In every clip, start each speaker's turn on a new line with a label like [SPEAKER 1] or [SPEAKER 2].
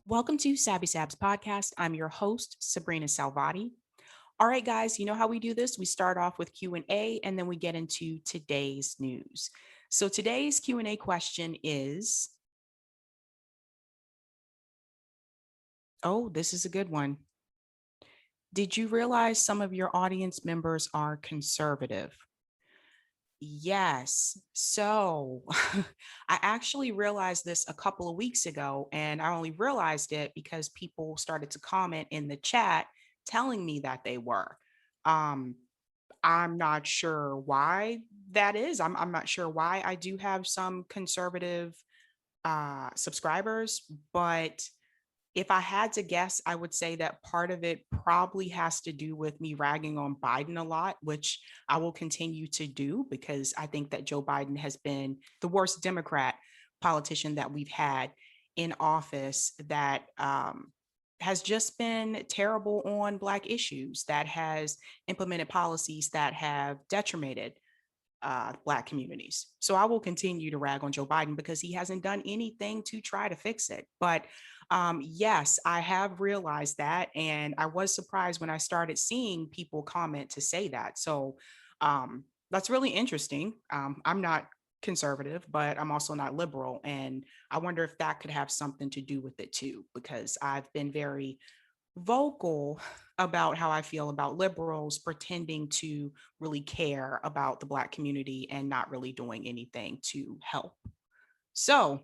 [SPEAKER 1] Welcome to Sabs podcast. I'm your host, Sabrina Salvati. All right, guys, you know how we do this? We start off with Q&A and then we get into today's news. So today's Q&A question is, oh, this is a good one. Did you realize some of your audience members are conservative? Yes. So I actually realized this a couple of weeks ago, and I only realized it because people started to comment in the chat telling me that they were. Um, I'm not sure why that is. I'm not sure why I do have some conservative subscribers, but if I had to guess, I would say that part of it probably has to do with me ragging on Biden a lot, which I will continue to do because I think that Joe Biden has been the worst Democrat politician that we've had in office that has just been terrible on Black issues, that has implemented policies that have detrimented Black communities. So I will continue to rag on Joe Biden because he hasn't done anything to try to fix it. But yes, I have realized that. And I was surprised when I started seeing people comment to say that. So that's really interesting. I'm not conservative, but I'm also not liberal. And I wonder if that could have something to do with it too, because I've been very vocal about how I feel about liberals pretending to really care about the Black community and not really doing anything to help. So,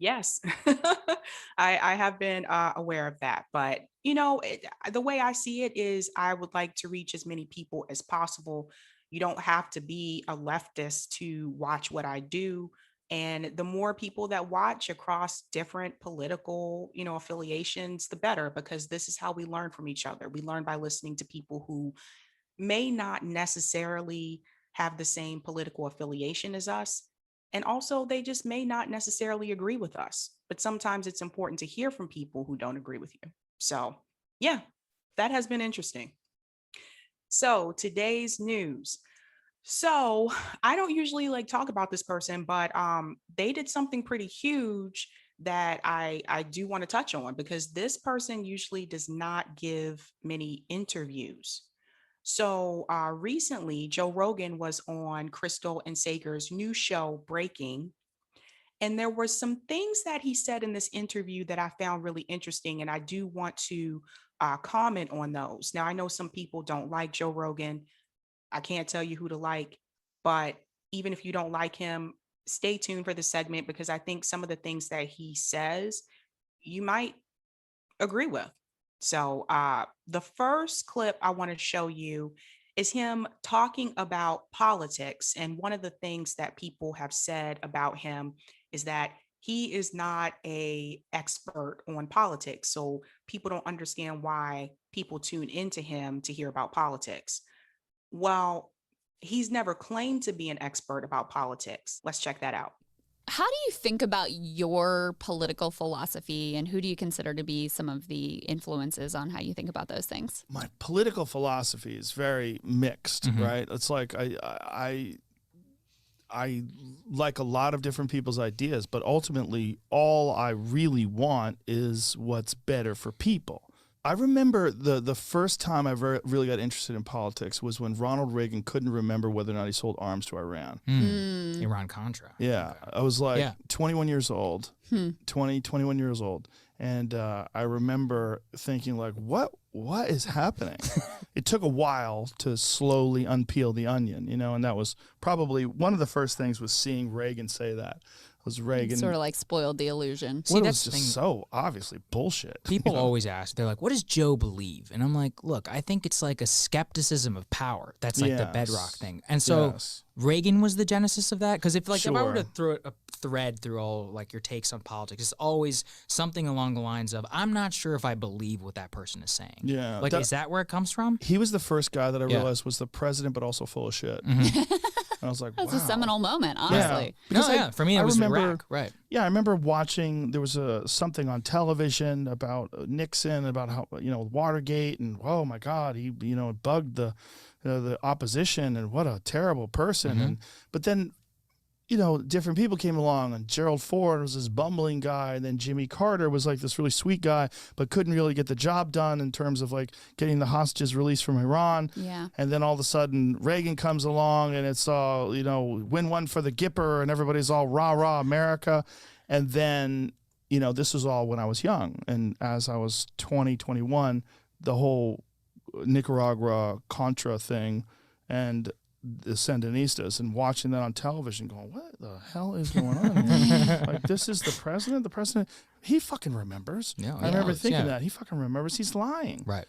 [SPEAKER 1] yes, I have been aware of that. But, the way I see it is I would like to reach as many people as possible. You don't have to be a leftist to watch what I do. And the more people that watch across different political, affiliations, the better, because this is how we learn from each other. We learn by listening to people who may not necessarily have the same political affiliation as us. And also, they just may not necessarily agree with us. But sometimes it's important to hear from people who don't agree with you. So, yeah, that has been interesting. So, today's news. So, I don't usually like talk about this person, but they did something pretty huge that I do want to touch on because this person usually does not give many interviews. So recently, Joe Rogan was on Krystal and Saagar's new show, Breaking. And there were some things that he said in this interview that I found really interesting. And I do want to comment on those. Now, I know some people don't like Joe Rogan. I can't tell you who to like, but even if you don't like him, stay tuned for the segment because I think some of the things that he says you might agree with. So, the first clip I want to show you is him talking about politics. And one of the things that people have said about him is that he is not a expert on politics. So people don't understand why people tune into him to hear about politics. Well, he's never claimed to be an expert about politics. Let's check that out.
[SPEAKER 2] How do you think about your political philosophy, and who do you consider to be some of the influences on how you think about those things?
[SPEAKER 3] My political philosophy is very mixed, right? It's like I like a lot of different people's ideas, but ultimately all I really want is what's better for people. I remember the first time I really got interested in politics was when Ronald Reagan couldn't remember whether or not he sold arms to Iran.
[SPEAKER 4] Iran-Contra.
[SPEAKER 3] Yeah.
[SPEAKER 4] Okay.
[SPEAKER 3] I was like 21 years old, 21 years old. And I remember thinking like, what is happening? It took a while to slowly unpeel the onion, and that was probably one of the first things was seeing Reagan say that. Was Reagan
[SPEAKER 2] sort of like spoiled the illusion.
[SPEAKER 3] See, that's just so obviously bullshit.
[SPEAKER 4] People always ask, they're like, what does Joe believe? And I'm like, look, I think it's like a skepticism of power. That's like the bedrock thing. And so Reagan was the genesis of that? Because if I were to throw a thread through all like your takes on politics, it's always something along the lines of, I'm not sure if I believe what that person is saying.
[SPEAKER 3] Yeah.
[SPEAKER 4] Like, is that where it comes from?
[SPEAKER 3] He was the first guy that I realized was the president, but also full of shit. And I was like,
[SPEAKER 2] That's a seminal moment, honestly.
[SPEAKER 4] For me, it was Iraq, right?
[SPEAKER 3] Yeah, I remember watching. There was something on television about Nixon, about how Watergate, and oh my God, he bugged the opposition, and what a terrible person. But then different people came along, and Gerald Ford was this bumbling guy, and then Jimmy Carter was like this really sweet guy, but couldn't really get the job done in terms of like getting the hostages released from Iran.
[SPEAKER 2] Yeah.
[SPEAKER 3] And then all of a sudden Reagan comes along, and it's all, win one for the Gipper, and everybody's all rah, rah, America. And then, this was all when I was young. And as I was 20, 21, the whole Nicaragua Contra thing and the Sandinistas, and watching that on television going, what the hell is going on here? Like, this is the president? The president, he fucking remembers.
[SPEAKER 4] Yeah,
[SPEAKER 3] I remember thinking that. He fucking remembers. He's lying.
[SPEAKER 4] Right.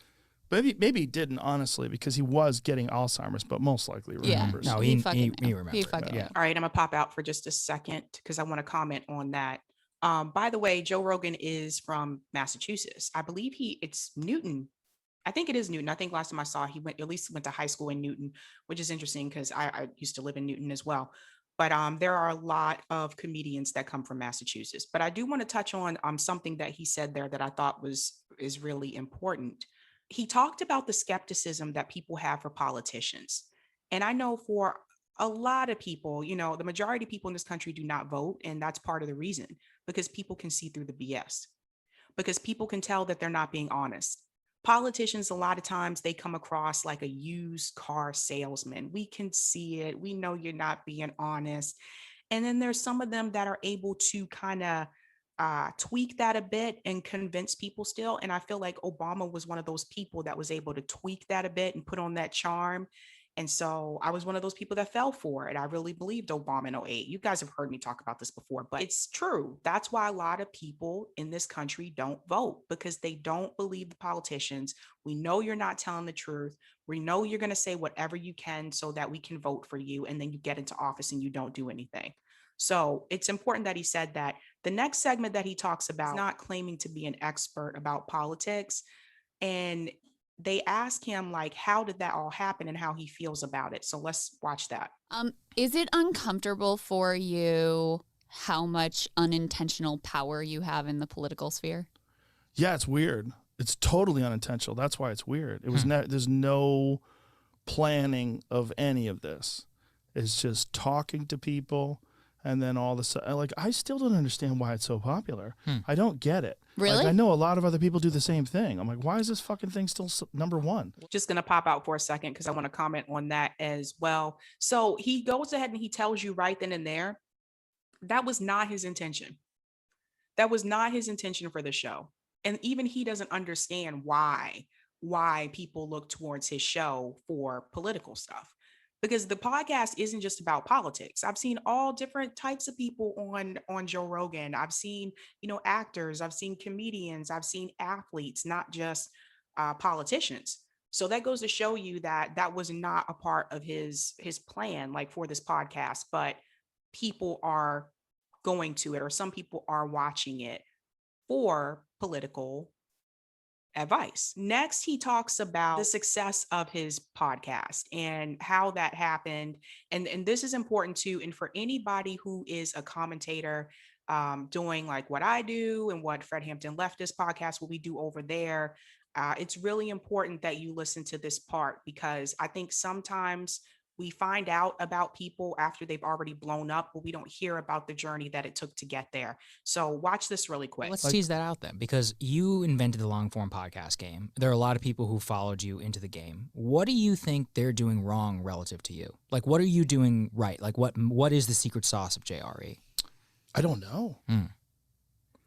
[SPEAKER 3] Maybe he didn't, honestly, because he was getting Alzheimer's, but most likely remembers.
[SPEAKER 4] No, he remembers.
[SPEAKER 2] He fucking
[SPEAKER 3] Yeah.
[SPEAKER 1] All right, I'm going to pop out for just a second because I want to comment on that. By the way, Joe Rogan is from Massachusetts. I believe it's Newton. I think it is Newton. I think last time I saw, he went to high school in Newton, which is interesting because I used to live in Newton as well. But there are a lot of comedians that come from Massachusetts. But I do want to touch on something that he said there that I thought is really important. He talked about the skepticism that people have for politicians. And I know for a lot of people, the majority of people in this country do not vote. And that's part of the reason, because people can see through the BS, because people can tell that they're not being honest. Politicians, a lot of times they come across like a used car salesman. We can see it. We know you're not being honest. And then there's some of them that are able to kind of tweak that a bit and convince people still. And I feel like Obama was one of those people that was able to tweak that a bit and put on that charm. And so I was one of those people that fell for it. I really believed Obama in 2008. You guys have heard me talk about this before, but it's true. That's why a lot of people in this country don't vote, because they don't believe the politicians. We know you're not telling the truth. We know you're going to say whatever you can so that we can vote for you. And then you get into office and you don't do anything. So it's important that he said that. The next segment that he talks about, not claiming to be an expert about politics. And they ask him, like, how did that all happen and how he feels about it. So let's watch that.
[SPEAKER 2] Is it uncomfortable for you how much unintentional power you have in the political sphere?
[SPEAKER 3] Yeah, it's weird. It's totally unintentional. That's why it's weird. It was there's no planning of any of this. It's just talking to people. And then all of a sudden, like, I still don't understand why it's so popular. I don't get it.
[SPEAKER 2] Really?
[SPEAKER 3] Like, I know a lot of other people do the same thing. I'm like, why is this fucking thing still number one?
[SPEAKER 1] Just going to pop out for a second because I want to comment on that as well. So he goes ahead and he tells you right then and there, that was not his intention. That was not his intention for the show. And even he doesn't understand why people look towards his show for political stuff. Because the podcast isn't just about politics. I've seen all different types of people on Joe Rogan. I've seen, actors, I've seen comedians, I've seen athletes, not just politicians. So that goes to show you that was not a part of his plan, like for this podcast, but people are going to it, or some people are watching it for political advice. Next, he talks about the success of his podcast and how that happened. And this is important too. And for anybody who is a commentator, doing like what I do and what Fred Hampton Leftist podcast, what we do over there, it's really important that you listen to this part, because I think sometimes we find out about people after they've already blown up, but we don't hear about the journey that it took to get there. So watch this really quick.
[SPEAKER 4] Let's tease that out then, because you invented the long form podcast game. There are a lot of people who followed you into the game. What do you think they're doing wrong relative to you? Like, what are you doing right? Like, what is the secret sauce of JRE?
[SPEAKER 3] I don't know.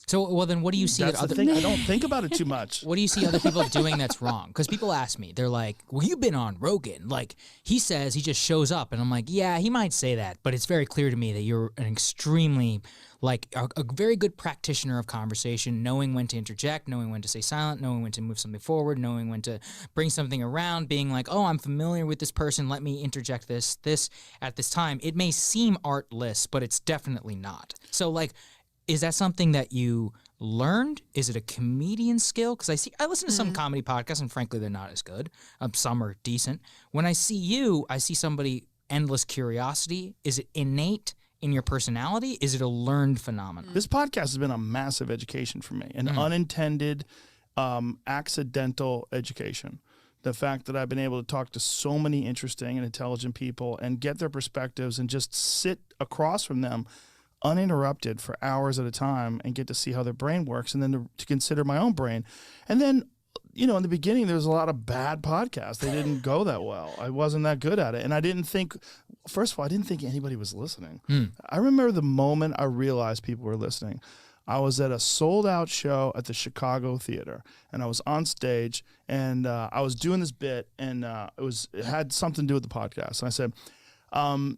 [SPEAKER 4] So, well, then what do you see?
[SPEAKER 3] That's the thing. I don't think about it too much.
[SPEAKER 4] What do you see other people doing that's wrong? Because people ask me, they're like, well, you've been on Rogan. Like, he says he just shows up. And I'm like, yeah, he might say that, but it's very clear to me that you're an extremely, like, a very good practitioner of conversation, knowing when to interject, knowing when to stay silent, knowing when to move something forward, knowing when to bring something around, being like, oh, I'm familiar with this person, let me interject this at this time. It may seem artless, but it's definitely not. So, like, is that something that you learned? Is it a comedian skill? Because I listen to some comedy podcasts, and frankly, they're not as good. Some are decent. When I see you, I see somebody, endless curiosity. Is it innate in your personality? Is it a learned phenomenon?
[SPEAKER 3] This podcast has been a massive education for me, an unintended, accidental education. The fact that I've been able to talk to so many interesting and intelligent people and get their perspectives and just sit across from them uninterrupted for hours at a time and get to see how their brain works, and then to consider my own brain. And then, you know, in the beginning, there was a lot of bad podcasts. They didn't go that well. I wasn't that good at it. And I didn't think, first of all, I didn't think anybody was listening. I remember the moment I realized people were listening. I was at a sold-out show at the Chicago Theater, and I was on stage, and I was doing this bit, and it had something to do with the podcast. And I said, how many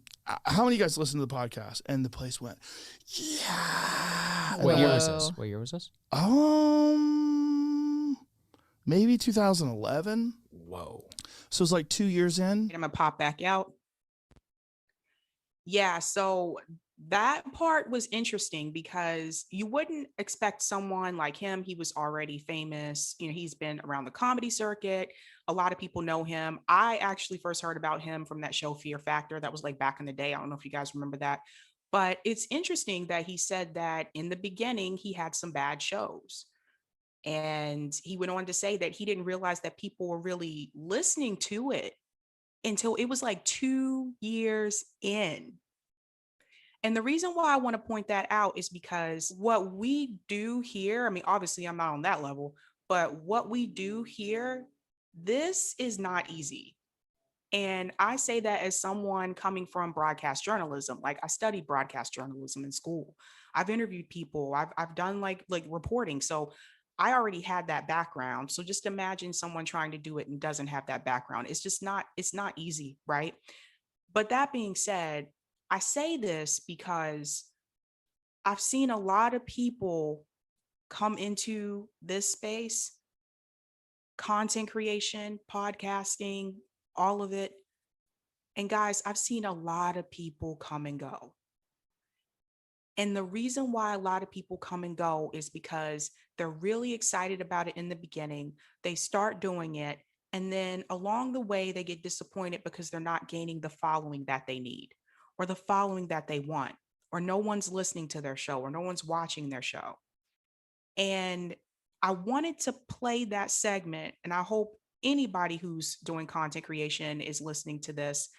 [SPEAKER 3] of you guys listen to the podcast? And the place went, yeah.
[SPEAKER 4] What year was this?
[SPEAKER 3] Maybe 2011.
[SPEAKER 4] Whoa.
[SPEAKER 3] So it's like 2 years in.
[SPEAKER 1] I'm gonna pop back out. Yeah, so that part was interesting because you wouldn't expect someone like him. He was already famous. You know, he's been around the comedy circuit. A lot of people know him. I actually first heard about him from that show Fear Factor. That was like back in the day. I don't know if you guys remember that. But it's interesting that he said that in the beginning, he had some bad shows. And he went on to say that he didn't realize that people were really listening to it until it was like 2 years in. And the reason why I want to point that out is because what we do here, I mean, obviously I'm not on that level, but what we do here, this is not easy. And I say that as someone coming from broadcast journalism. Like, I studied broadcast journalism in school. I've interviewed people. I've done like reporting. So I already had that background. So just imagine someone trying to do it and doesn't have that background. It's not easy, right? But that being said, I say this because I've seen a lot of people come into this space, content creation, podcasting, all of it. And guys, I've seen a lot of people come and go. And the reason why a lot of people come and go is because they're really excited about it in the beginning. They start doing it. And then along the way, they get disappointed because they're not gaining the following that they need, or the following that they want, or no one's listening to their show, or no one's watching their show. And I wanted to play that segment, and I hope anybody who's doing content creation is listening to this.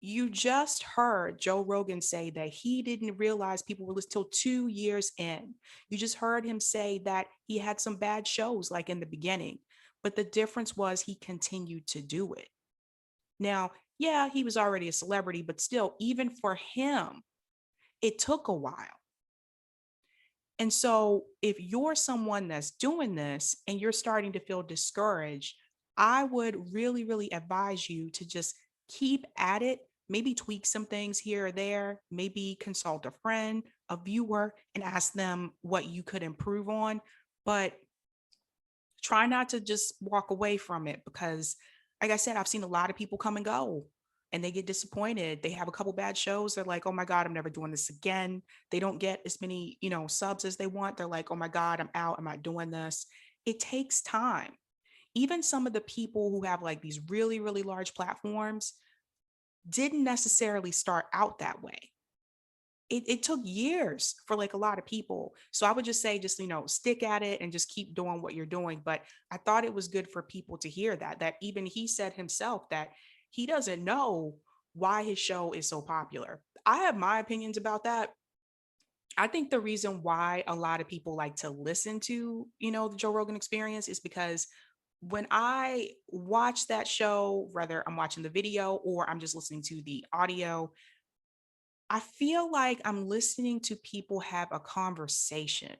[SPEAKER 1] You just heard Joe Rogan say that he didn't realize people were listening till 2 years in. You just heard him say that he had some bad shows like in the beginning, but the difference was he continued to do it. Now, yeah, he was already a celebrity, but still, even for him, it took a while. And so if you're someone that's doing this and you're starting to feel discouraged, I would really, really advise you to just keep at it, maybe tweak some things here or there, maybe consult a friend, a viewer, and ask them what you could improve on. But try not to just walk away from it because, like I said, I've seen a lot of people come and go and they get disappointed. They have a couple bad shows. They're like, oh my God, I'm never doing this again. They don't get as many, subs as they want. They're like, oh my God, I'm out. I'm not doing this. It takes time. Even some of the people who have like these really, really large platforms didn't necessarily start out that way. It took years for like a lot of people. So I would just say, just, stick at it and just keep doing what you're doing. But I thought it was good for people to hear that even he said himself that he doesn't know why his show is so popular. I have my opinions about that. I think the reason why a lot of people like to listen to, the Joe Rogan Experience is because when I watch that show, whether I'm watching the video or I'm just listening to the audio, I feel like I'm listening to people have a conversation.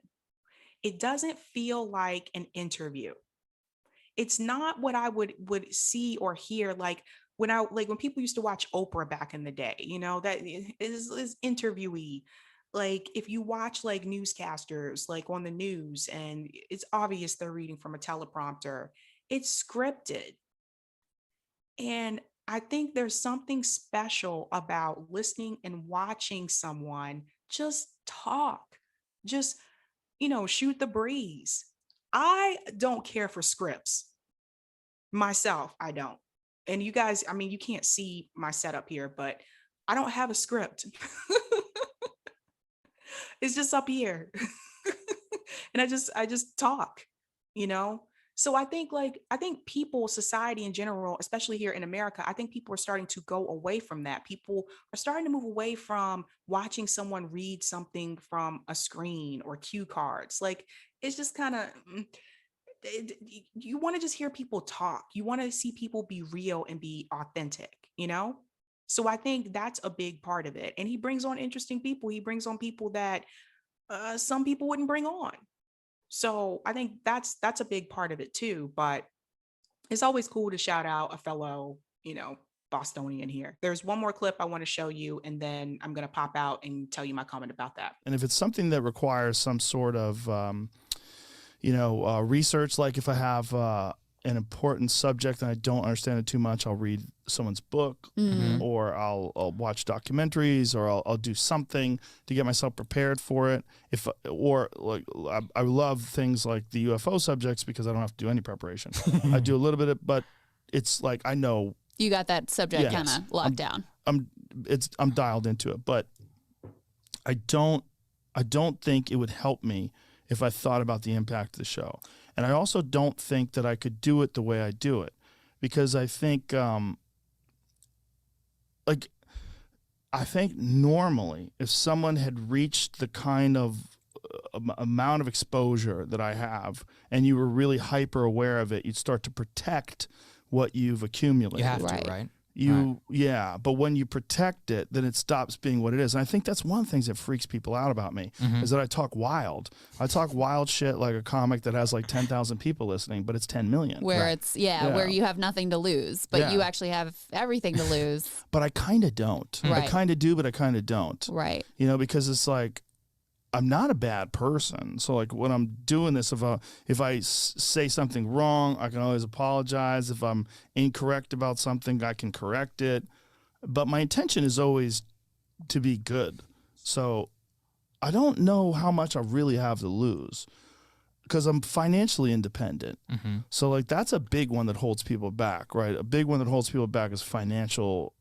[SPEAKER 1] It doesn't feel like an interview. It's not what I would see or hear like when people used to watch Oprah back in the day, that is interviewee. Like if you watch like newscasters like on the news and it's obvious they're reading from a teleprompter, it's scripted. And I think there's something special about listening and watching someone just talk, just, shoot the breeze. I don't care for scripts myself. I don't. And you guys, I mean, you can't see my setup here, but I don't have a script. It's just up here. And I just talk, you know? So I think people, society in general, especially here in America, I think people are starting to go away from that. People are starting to move away from watching someone read something from a screen or cue cards. Like it's just kind of you want to just hear people talk. You want to see people be real and be authentic, you know? So I think that's a big part of it. And he brings on interesting people. He brings on people that some people wouldn't bring on. So I think that's a big part of it too. But it's always cool to shout out a fellow, Bostonian here. There's one more clip I want to show you, and then I'm going to pop out and tell you my comment about that.
[SPEAKER 3] And if it's something that requires some sort of, research, like if I have an important subject and I don't understand it too much, I'll read someone's book, or I'll watch documentaries, or I'll do something to get myself prepared for it. I love things like the UFO subjects because I don't have to do any preparation. I do a little bit of, but it's like I know
[SPEAKER 2] you got that subject kind of locked down.
[SPEAKER 3] I'm dialed into it, but I don't think it would help me if I thought about the impact of the show. And I also don't think that I could do it the way I do it, because I think I think normally if someone had reached the kind of amount of exposure that I have and you were really hyper aware of it, you'd start to protect what you've accumulated.
[SPEAKER 4] You have to, right?
[SPEAKER 3] Yeah, but when you protect it, then it stops being what it is. And I think that's one of the things that freaks people out about me, is that I talk wild. I talk wild shit like a comic that has like 10,000 people listening, but it's 10 million.
[SPEAKER 2] Where it's, where you have nothing to lose, but you actually have everything to lose.
[SPEAKER 3] But I kind of don't.
[SPEAKER 2] Right.
[SPEAKER 3] I kind of do, but I kind of don't.
[SPEAKER 2] Right.
[SPEAKER 3] Because it's like, I'm not a bad person. So like when I'm doing this, if I say something wrong, I can always apologize. If I'm incorrect about something, I can correct it. But my intention is always to be good. So I don't know how much I really have to lose, because I'm financially independent. So like that's a big one that holds people back, right? A big one that holds people back is financial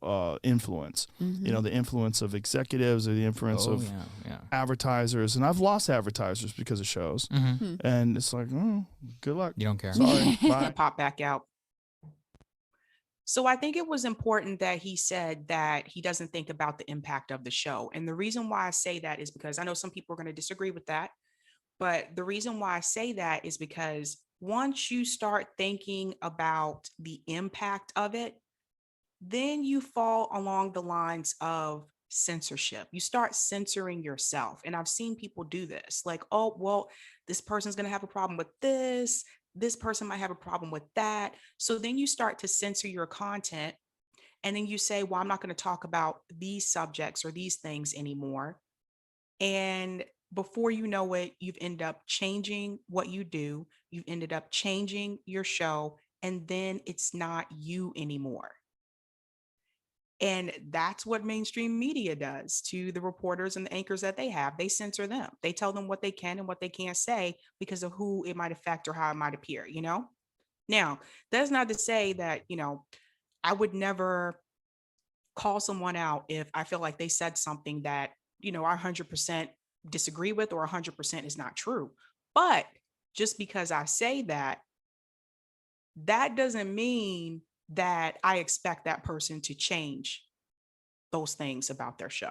[SPEAKER 3] influence. The influence of executives or the influence of advertisers. And I've lost advertisers because of shows. And it's like, good luck.
[SPEAKER 4] You don't care.
[SPEAKER 3] Sorry. Bye.
[SPEAKER 1] Pop back out. So I think it was important that he said that he doesn't think about the impact of the show. And the reason why I say that is because I know some people are going to disagree with that. But the reason why I say that is because once you start thinking about the impact of it, then you fall along the lines of censorship. You start censoring yourself. And I've seen people do this, like, oh, well, this person's going to have a problem with this. This person might have a problem with that. So then you start to censor your content. And then you say, well, I'm not going to talk about these subjects or these things anymore. And before you know it, you've ended up changing what you do. You've ended up changing your show, and then it's not you anymore. And that's what mainstream media does to the reporters and the anchors that they have. They censor them. They tell them what they can and what they can't say because of who it might affect or how it might appear, Now, that's not to say that, I would never call someone out if I feel like they said something that, I 100% disagree with or 100% is not true. But just because I say that, that doesn't mean that I expect that person to change those things about their show.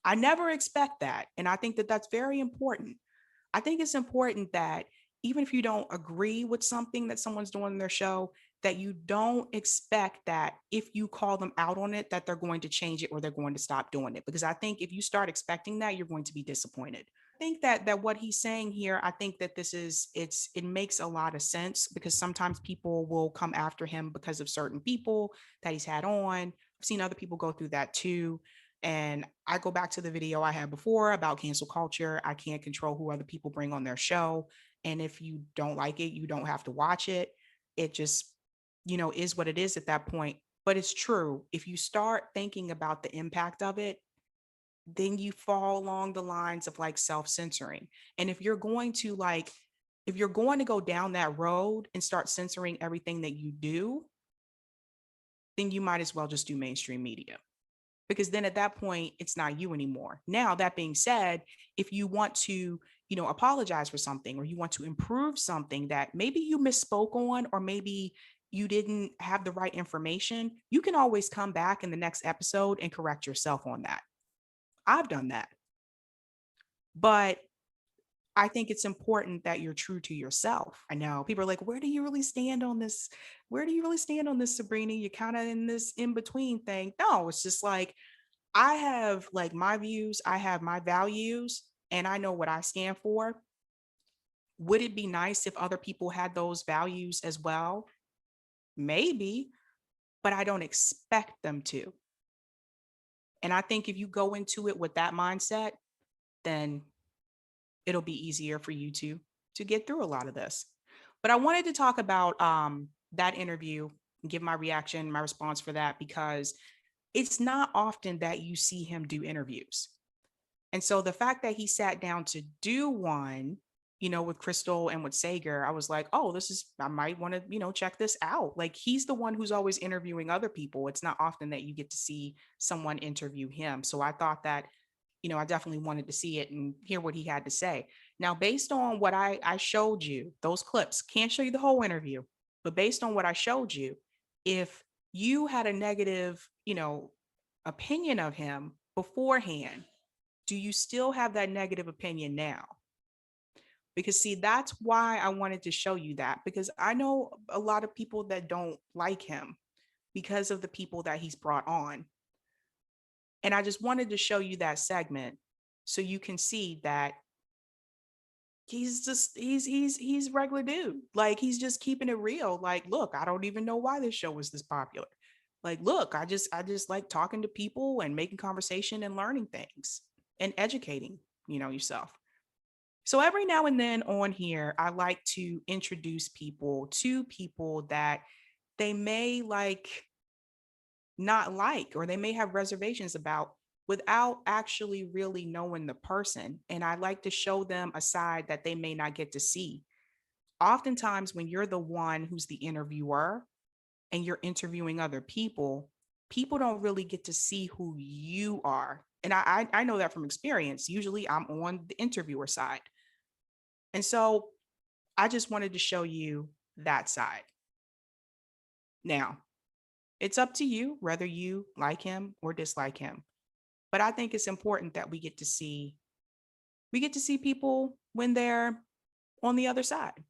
[SPEAKER 1] I never expect that. And I think that that's very important. I think it's important that even if you don't agree with something that someone's doing in their show, that you don't expect that if you call them out on it, that they're going to change it or they're going to stop doing it. Because I think if you start expecting that, you're going to be disappointed. I think that what he's saying here, I think that it makes a lot of sense, because sometimes people will come after him because of certain people that he's had on. I've seen other people go through that too. And I go back to the video I had before about cancel culture. I can't control who other people bring on their show. And if you don't like it, you don't have to watch it. It just, is what it is at that point. But it's true. If you start thinking about the impact of it, then you fall along the lines of like self-censoring. And if you're going to go down that road and start censoring everything that you do, then you might as well just do mainstream media. Because then at that point, it's not you anymore. Now, that being said, if you want to apologize for something, or you want to improve something that maybe you misspoke on, or maybe you didn't have the right information, you can always come back in the next episode and correct yourself on that. I've done that. But I think it's important that you're true to yourself. I know people are like, where do you really stand on this? Where do you really stand on this, Sabrina? You're kind of in this in between thing. No, it's just like, I have like my views, I have my values, and I know what I stand for. Would it be nice if other people had those values as well? Maybe, but I don't expect them to. And I think if you go into it with that mindset, then it'll be easier for you to get through a lot of this. But I wanted to talk about that interview and give my reaction, my response for that, because it's not often that you see him do interviews. And so the fact that he sat down to do one, with Krystal and with Saagar, I was like, oh, I might want to, check this out. Like, he's the one who's always interviewing other people. It's not often that you get to see someone interview him. So I thought that, I definitely wanted to see it and hear what he had to say. Now, based on what I showed you, those clips, can't show you the whole interview, but based on what I showed you, if you had a negative, opinion of him beforehand, do you still have that negative opinion now? Because see, that's why I wanted to show you that, because I know a lot of people that don't like him because of the people that he's brought on. And I just wanted to show you that segment so you can see that he's regular dude. Like, he's just keeping it real. Like, look, I don't even know why this show was this popular. Like, look, I just like talking to people and making conversation and learning things and educating, yourself. So every now and then on here, I like to introduce people to people that they may not like, or they may have reservations about, without actually really knowing the person. And I like to show them a side that they may not get to see. Oftentimes, when you're the one who's the interviewer and you're interviewing other people, people don't really get to see who you are. And I know that from experience. Usually I'm on the interviewer side. And so I just wanted to show you that side. Now, it's up to you whether you like him or dislike him. But I think it's important that we get to see people when they're on the other side.